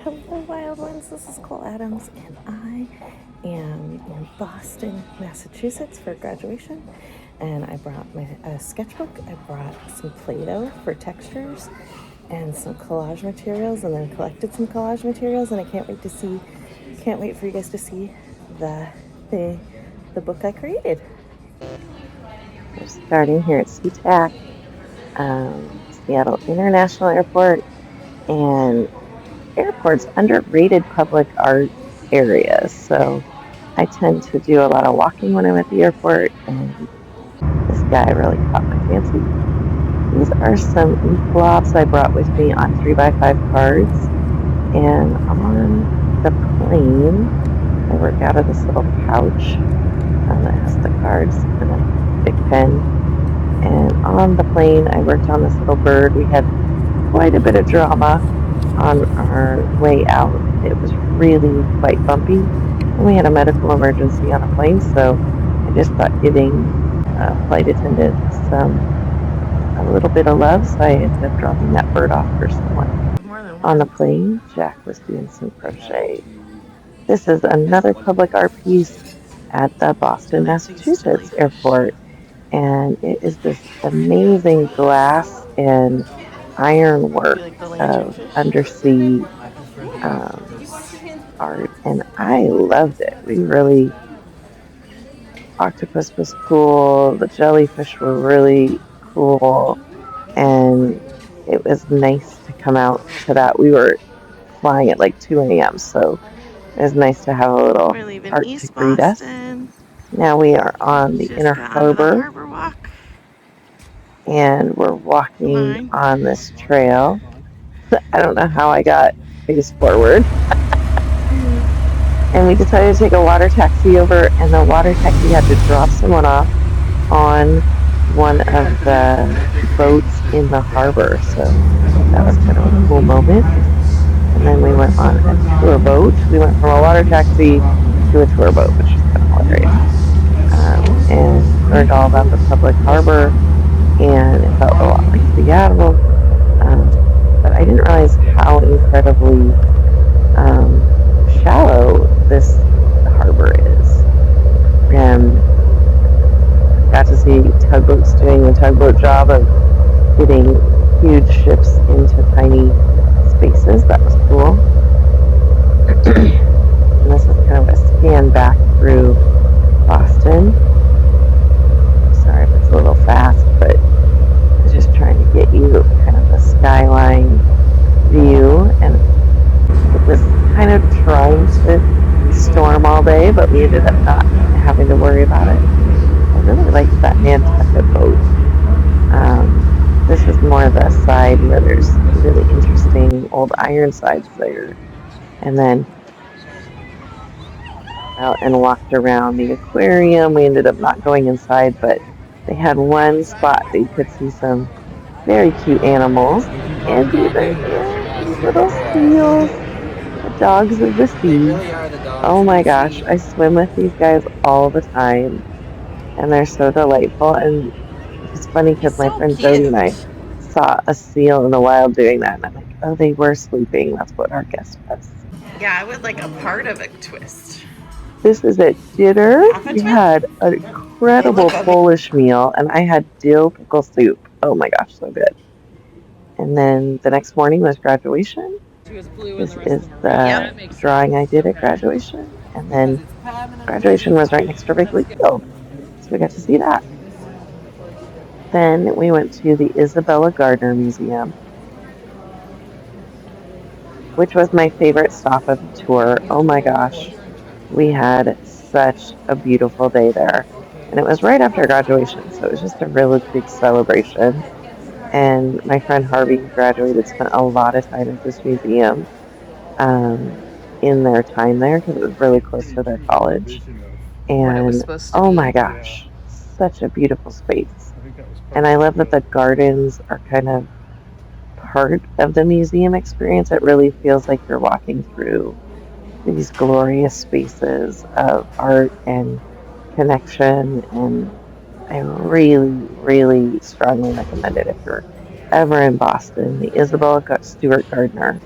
Hello, wild ones. This is Cole Adams, and I am in Boston, Massachusetts for graduation. And I brought my sketchbook. I brought some Play-Doh for textures and some collage materials, and then collected some collage materials. And I can't wait for you guys to see the the book I created. We're starting here at SeaTac, Seattle International Airport, and airport's underrated public art areas. So I tend to do a lot of walking when I'm at the airport, and this guy really caught my fancy. These are some ink blobs I brought with me on 3x5 cards, and on the plane, I work out of this little pouch that has the cards and a big pen. And on the plane, I worked on this little bird. We had quite a bit of drama on our way out. It was really quite bumpy, and we had a medical emergency on a plane, so I just thought giving flight attendants a little bit of love, so I ended up dropping that bird off for someone. On the plane, Jack was doing some crochet. This is another public art piece at the Boston, Massachusetts airport, and it is this amazing glass and ironwork of undersea art, and I loved it. Octopus was cool, the jellyfish were really cool, and it was nice to come out to that. We were flying at like 2 a.m., so it was nice to have a little art to greet us. Now we are on the Inner Harbor Walk, and we're walking on this trail. I don't know how I got face forward. And we decided to take a water taxi over, and the water taxi had to drop someone off on one of the boats in the harbor. So that was kind of a cool moment. And then we went on a tour boat. We went from a water taxi to a tour boat, which was kind of hilarious. And learned all about the public harbor, and it felt a lot like Seattle. But I didn't realize how incredibly shallow this harbor is. And got to see tugboats doing the tugboat job of getting huge ships into tiny spaces. That was cool. And this is kind of a scan back through Boston. Sorry if it's a little fast, but I was just trying to get you kind of the skyline view, and it was kind of trying to storm all day, but we ended up not having to worry about it. I really like that Nantucket boat. This is more the side where there's really interesting old Ironsides there. And then out and walked around the aquarium. We ended up not going inside, but they had one spot that you could see some very cute animals, and even these little seals, the dogs of the sea. Oh my gosh, I swim with these guys all the time, and they're so delightful. And it's funny because my friend Jody and I saw a seal in the wild doing that, and I'm like, oh, they were sleeping. That's what our guest was. Yeah, I would like a part of a twist. This is at dinner. We had an incredible Polish meal, and I had dill pickle soup. Oh my gosh, so good. And then the next morning was graduation. This is the drawing I did at graduation. And then graduation was right next to Wrigley Field, so we got to see that. Then we went to the Isabella Gardner Museum, which was my favorite stop of the tour. Oh my gosh, we had such a beautiful day there. And it was right after graduation, so it was just a really big celebration. And my friend Harvey, who graduated, spent a lot of time at this museum in their time there because it was really close to their college. And oh my gosh, such a beautiful space. And I love that the gardens are kind of part of the museum experience. It really feels like you're walking through these glorious spaces of art and connection, and I really, really strongly recommend it if you're ever in Boston. The Isabella Stewart Gardner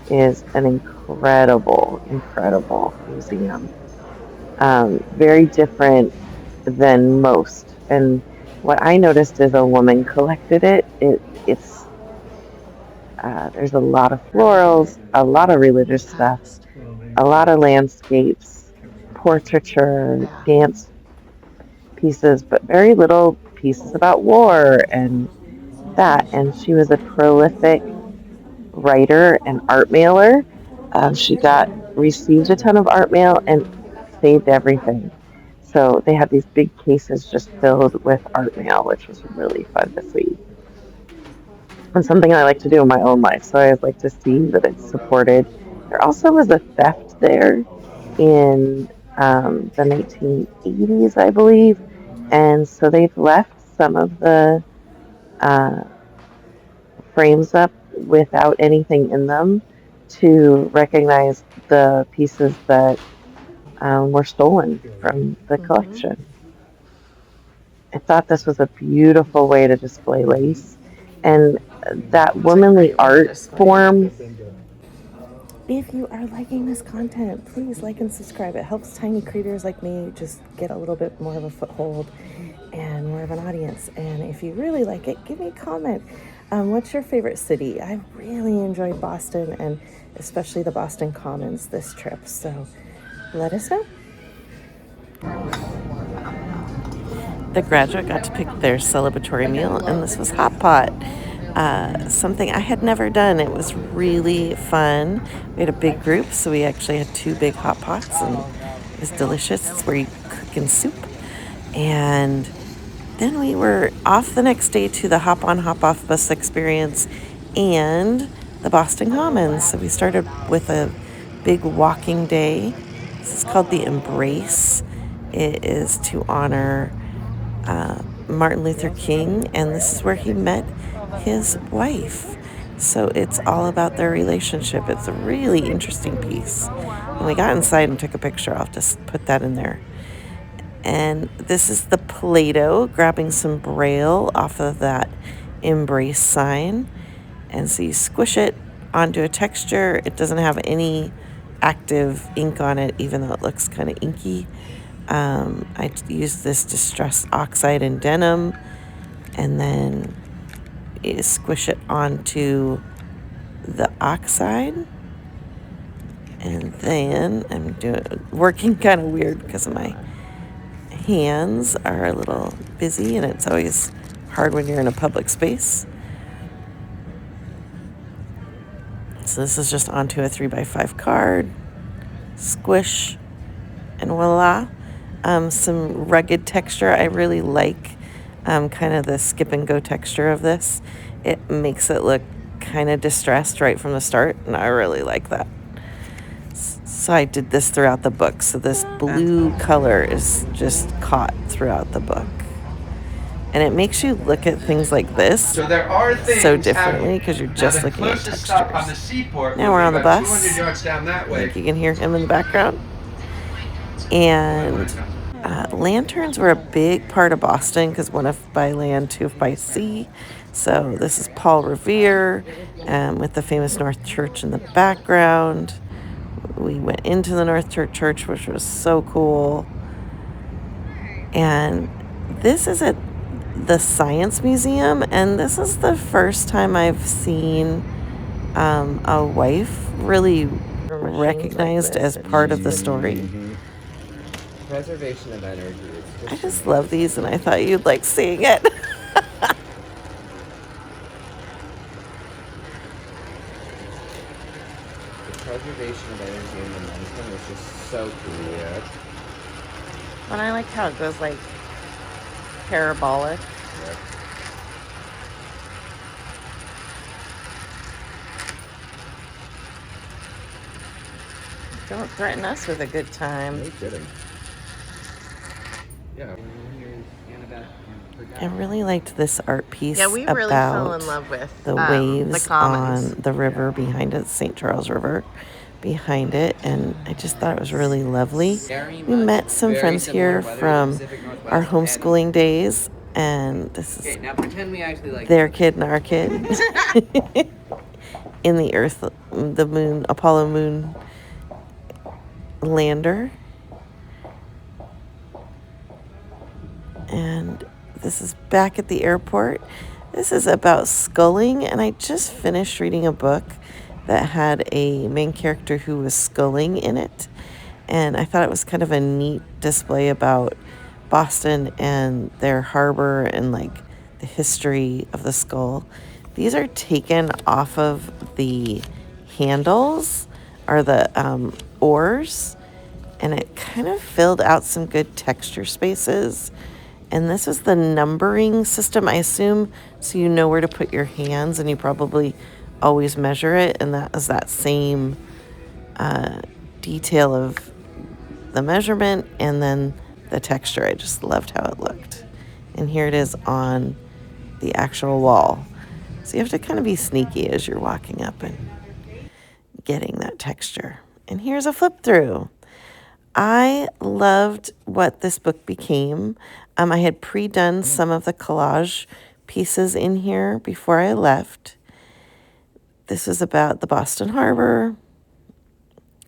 is an incredible museum. Very different than most. And what I noticed is a woman collected it. It's there's a lot of florals, a lot of religious stuff, a lot of landscapes, portraiture, dance pieces, but very little pieces about war and that. And she was a prolific writer and art mailer. She got received a ton of art mail and saved everything. So they had these big cases just filled with art mail, which was really fun to see. And something I like to do in my own life. So I always like to see that it's supported. There also was a theft there in the 1980s, I believe. And so they've left some of the uh, frames up without anything in them to recognize the pieces that were stolen from the Mm-hmm. collection. I thought this was a beautiful way to display lace and that It's a womanly great way to art display it. form. If you are liking this content, please like and subscribe. It helps tiny creators like me just get a little bit more of a foothold and more of an audience. And if you really like it, give me a comment. What's your favorite city? I really enjoyed Boston and especially the Boston Commons this trip. So let us know. The graduate got to pick their celebratory meal, and this was hot pot. Something I had never done. It was really fun. We had a big group, so we actually had 2 big hot pots, and it was delicious. It's where you cook in soup. And then we were off the next day to the hop on, hop off bus experience and the Boston Commons. So we started with a big walking day. This is called the Embrace. It is to honor Martin Luther King, and this is where he met his wife. So it's all about their relationship. It's a really interesting piece. And we got inside and took a picture. I'll just put that in there. And this is the Play-Doh, grabbing some braille off of that Embrace sign. And so you squish it onto a texture. It doesn't have any active ink on it, even though it looks kind of inky. I used this Distress Oxide in denim, and then you squish it onto the oxide. And then I'm working kind of weird because my hands are a little busy, and it's always hard when you're in a public space. So this is just onto a 3x5 card, squish, and voila. Some rugged texture. I really like kind of the skip and go texture of this. It makes it look kind of distressed right from the start, and I really like that. So I did this throughout the book. So this blue color is just caught throughout the book. And it makes you look at things like this So there are things so differently because you're just looking at closest stop on the textures. seaport Now will we're be on the about bus. 200 yards down that I way. think you can hear him in the background. And lanterns were a big part of Boston because 1 if by land, 2 if by sea. So this is Paul Revere with the famous North Church in the background. We went into the North Church, which was so cool. And this is at the Science Museum, and this is the first time I've seen a wife really recognized as part of the story. Preservation of energy. I just love these, and I thought you'd like seeing it. The preservation of energy and momentum is just so cool. Yeah. And I like how it goes like parabolic. Yep. Don't threaten us with a good time. No kidding. Yeah. I really liked this art piece Yeah, we really fell about in love with the the waves Commons. on the river behind it, St. Charles River behind it, and I just thought it was really lovely. We met some friends here from our homeschooling days, and this is Okay, now pretend we actually like their kid and our kid. in the Earth, the moon, Apollo moon lander. And this is back at the airport. This is about sculling, and I just finished reading a book that had a main character who was sculling in it. And I thought it was kind of a neat display about Boston and their harbor and like the history of the skull. These are taken off of the handles or the oars, and it kind of filled out some good texture spaces. And this is the numbering system, I assume, so you know where to put your hands, and you probably always measure it. And that is that same detail of the measurement and then the texture. I just loved how it looked. And here it is on the actual wall. So you have to kind of be sneaky as you're walking up and getting that texture. And here's a flip through. I loved what this book became. I had pre-done some of the collage pieces in here before I left. This is about the Boston Harbor,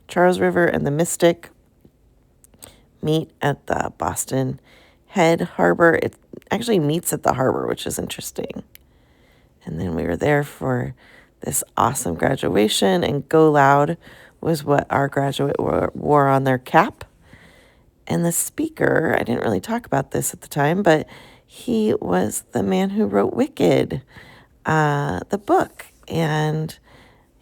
Charles River, and the Mystic meet at the Boston Head Harbor. It actually meets at the harbor, which is interesting. And then we were there for this awesome graduation, and Go Loud was what our graduate wore on their cap. And the speaker, I didn't really talk about this at the time, but he was the man who wrote Wicked, the book. And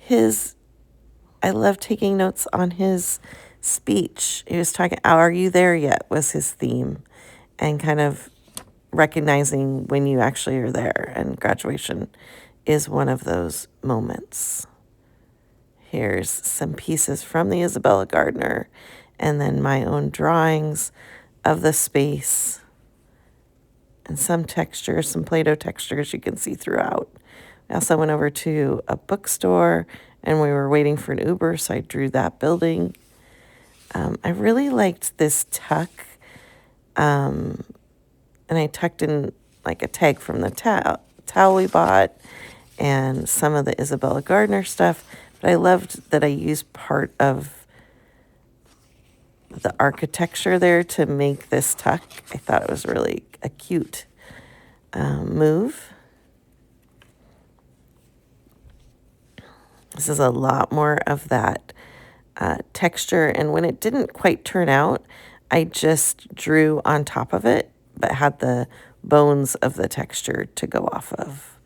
I love taking notes on his speech. He was talking, "Are you there yet?" was his theme, and kind of recognizing when you actually are there. And graduation is one of those moments. Here's some pieces from the Isabella Gardner, and then my own drawings of the space, and some textures, some Play-Doh textures you can see throughout. I also went over to a bookstore, and we were waiting for an Uber, so I drew that building. I really liked this tuck, and I tucked in like a tag from the towel we bought and some of the Isabella Gardner stuff. But I loved that I used part of the architecture there to make this tuck. I thought it was really a cute move. This is a lot more of that texture, and when it didn't quite turn out, I just drew on top of it, but had the bones of the texture to go off of.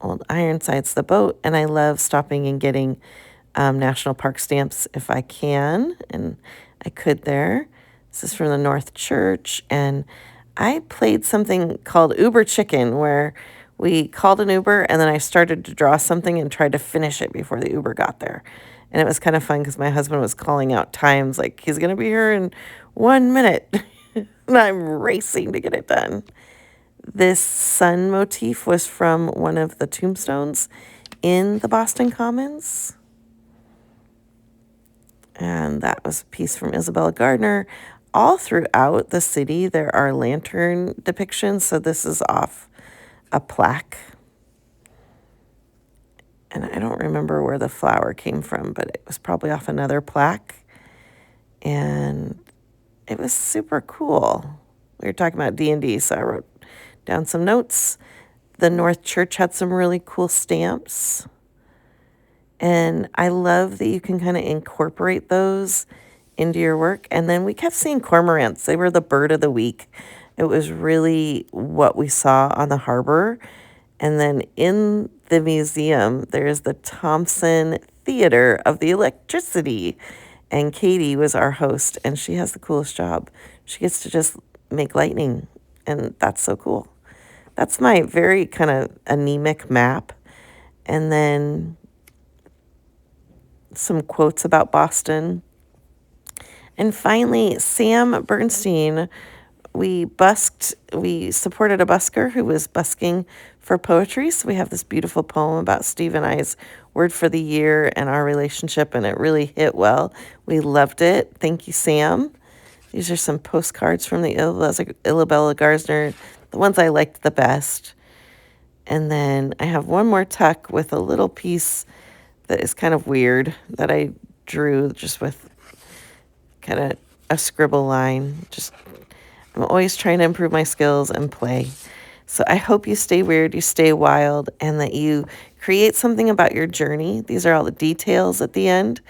Old Ironside's the boat, and I love stopping and getting national park stamps if I can, and I could there. This is from the North Church, and I played something called Uber Chicken, where we called an Uber, and then I started to draw something and tried to finish it before the Uber got there. And it was kind of fun because my husband was calling out times, like, he's going to be here in 1 minute. And I'm racing to get it done. This sun motif was from one of the tombstones in the Boston Commons. And that was a piece from Isabella Gardner. All throughout the city, there are lantern depictions. So this is off a plaque. And I don't remember where the flower came from, but it was probably off another plaque. And it was super cool. We were talking about D&D, so I wrote down some notes. The North Church had some really cool stamps. And I love that you can kind of incorporate those into your work. And then we kept seeing cormorants. They were the bird of the week. It was really what we saw on the harbor. And then in the museum, there's the Thompson Theater of the Electricity. And Katie was our host, and she has the coolest job. She gets to just make lightning, and that's so cool. That's my very kind of anemic map. And then some quotes about Boston. And finally, Sam Bernstein, we supported a busker who was busking for poetry. So we have this beautiful poem about Steve and I's word for the year and our relationship, and it really hit well. We loved it. Thank you, Sam. These are some postcards from the Isabella Gardner, the ones I liked the best. And then I have one more tuck with a little piece that is kind of weird that I drew just with kind of a scribble line. Just I'm always trying to improve my skills and play. So I hope you stay weird, you stay wild, and that you create something about your journey. These are all the details at the end.